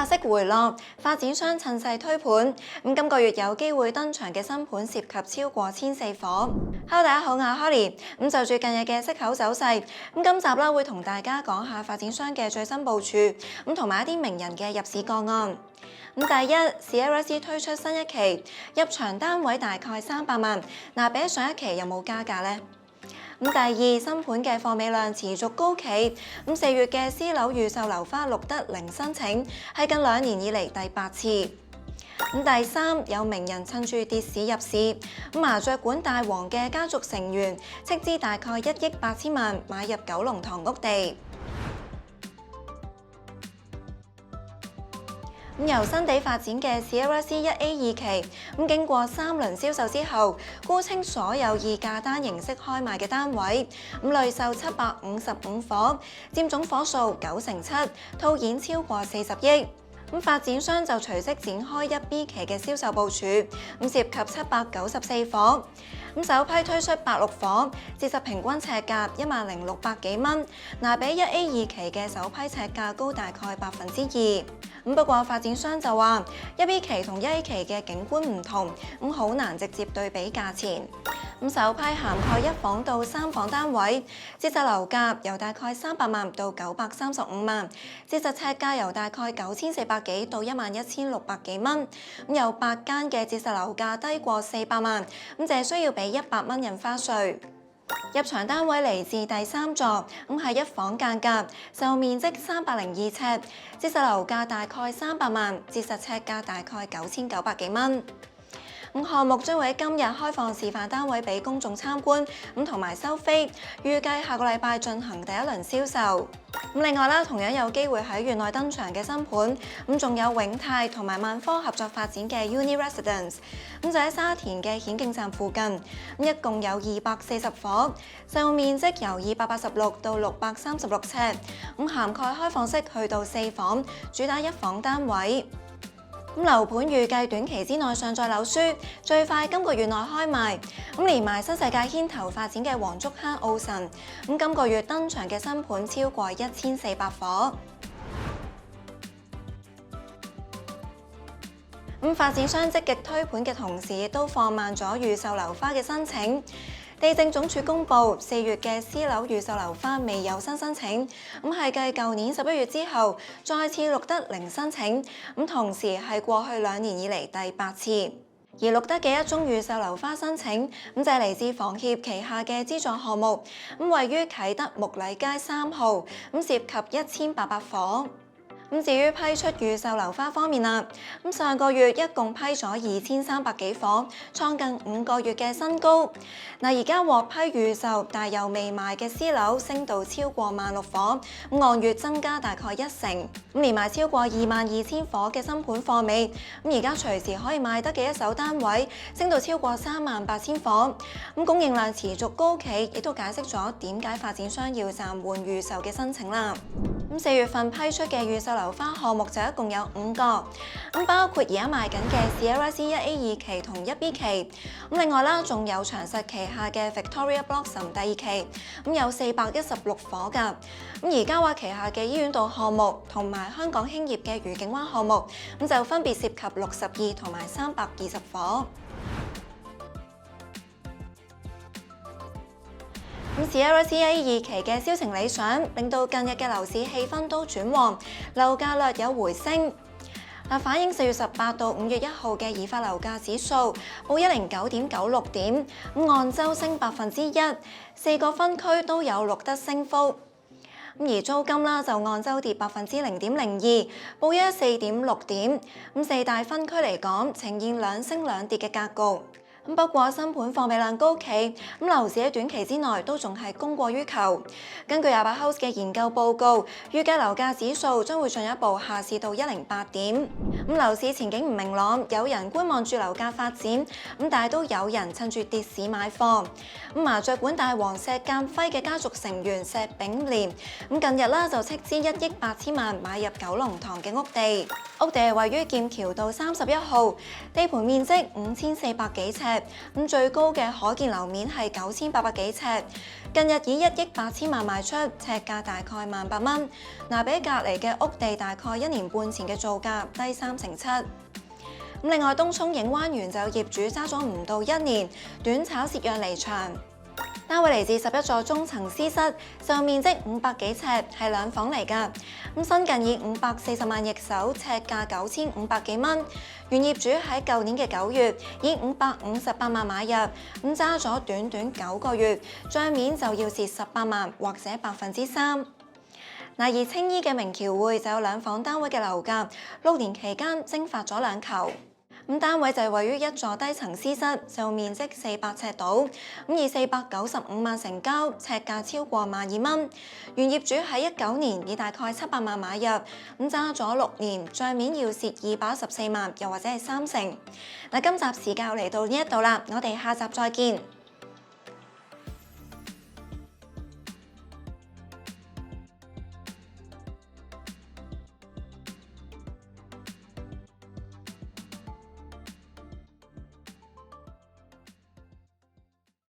拆息回落，發展商趁勢推盤。今個月有機會登場嘅新盤涉及超過14伙。Hello， 大家好，我係 Holly。就住近日嘅息口走勢，今集啦會同大家講下發展商嘅最新部署，同埋一啲名人嘅入市個案。第一 ，CLSC 推出新一期，入場單位大概300萬，比上一期有冇加價呢？第二，新盤嘅貨尾量持續高企。4月嘅私樓預售樓花錄得零申請，係近2年以嚟第8次。第三，有名人趁住跌市入市。麻雀館大王嘅家族成員斥資大概1億8千萬買入九龍塘屋地。由新地發展嘅 CLSC 1A 2期，經過3輪銷售之後，沽清所有以價單形式開賣嘅單位，累售755伙，佔總伙數7%，套現超過40億。發展商就隨即展開1B 期嘅銷售部署，涉及794伙。首批推出86伙，折實平均尺價10600幾蚊，比 1A 2期嘅首批尺價高大概2%。不過發展商就話1B 期同1A 期嘅景觀唔同，好難直接對比價錢。首批涵蓋1房到3房單位，折實樓價由大概300萬到935萬，折實尺價由大概9400幾到11600幾蚊。有8間嘅折實樓價低過400萬，淨需要俾100蚊印花稅。入場單位嚟自第3座，係1房間隔，售面積302尺，折實樓價大概300萬，折實尺價大概9900幾蚊。項目將會喺今日開放示範單位俾公眾參觀，同埋收飛，預計下個禮拜進行第1輪銷售。另外啦，同樣有機會喺園內登場嘅新盤，仲有永泰同埋萬科合作發展嘅 Uni Residence， 就喺沙田嘅顯徑站附近，一共有240伙，售面積由286到636尺，涵蓋開放式去到4房，主打1房單位。樓盤預計短期之內上載樓書，最快今個月內開賣。連埋新世界牽頭發展嘅黃竹坑奧臣，今個月登場嘅新盤超過1400伙。發展商積極推盤嘅同時，亦都放慢咗預售樓花嘅申請。地政總署公布4月嘅私樓預售樓花未有新申請，係繼舊年11月之後再次錄得零申請，同時係過去2年以嚟第8次。而錄得嘅一宗預售樓花申請，就係嚟自房協旗下嘅資助項目，位於啟德木禮街3號，涉及1800伙。至於批出預售樓花方面啦，上個月一共批咗2300幾伙，創近5個月嘅新高。而家獲批預售但又未賣嘅私樓升到超過16000伙，按月增加大概1成。連埋超過22000伙嘅新盤貨尾，而家隨時可以賣得嘅一手單位升到超過38000伙。供應量持續高企，亦都解釋咗點解發展商要暫緩預售嘅申請啦。4月份批出嘅預售樓花項目就一共有5個，包括而家賣緊嘅 CLSC 1A 2期同1B 期，另外啦仲有長實旗下嘅 Victoria Blossom 第2期，有416伙㗎。而嘉華旗下嘅醫院道項目同埋香港興業嘅愉景灣項目，就分別涉及62同埋320伙。CLSC A 2期嘅銷情理想，令到近日嘅樓市氣氛都轉旺，樓價略有回升。反映4月18到5月1號嘅已發樓價指數報109.96點，按周升1%， 4個分區都有錄得升幅。而租金啦就按周跌0.02%，報114.6點。4大分區嚟講，呈現兩升兩跌嘅格局。不過新盤貨尾量高企，樓市喺短期之內都仲係供過於求。根據28 House 嘅研究報告，預計樓價指數將會進一步下試到108點。樓市前景唔明朗，有人觀望住樓價發展，但係都有人趁住跌市買貨。麻雀館大王石鑑輝嘅家族成員石炳廉，近日啦就斥資1億8千萬買入九龍塘嘅屋地。屋地係位於劍橋道31號，地盤面積5400幾尺，咁最高嘅可建樓面係9800幾尺。近日以1億8千萬賣出，尺價大概18000蚊，嗱比隔離嘅屋地大概1年半前嘅造價低7%。另外，東涌影灣園就有業主揸咗唔到1年，短炒折讓離場。單位嚟自11座中層私室，就面積500幾尺，係兩房嚟㗎。新近以540萬易手，尺價9500幾蚊。原業主喺舊年嘅9月以558萬買入，揸咗短短9個月，帳面就要蝕18萬或者3%。而青衣嘅明橋匯就有兩房單位嘅樓價6年期間蒸發咗2球。單位就係位於一座低層私室，就面積400尺度，以495萬成交，尺價超過12000蚊。原業主喺19年以大概700萬買入，揸咗6年，帳面要蝕214萬，又或者係30%。今集時間嚟到呢一度啦，我哋下集再見。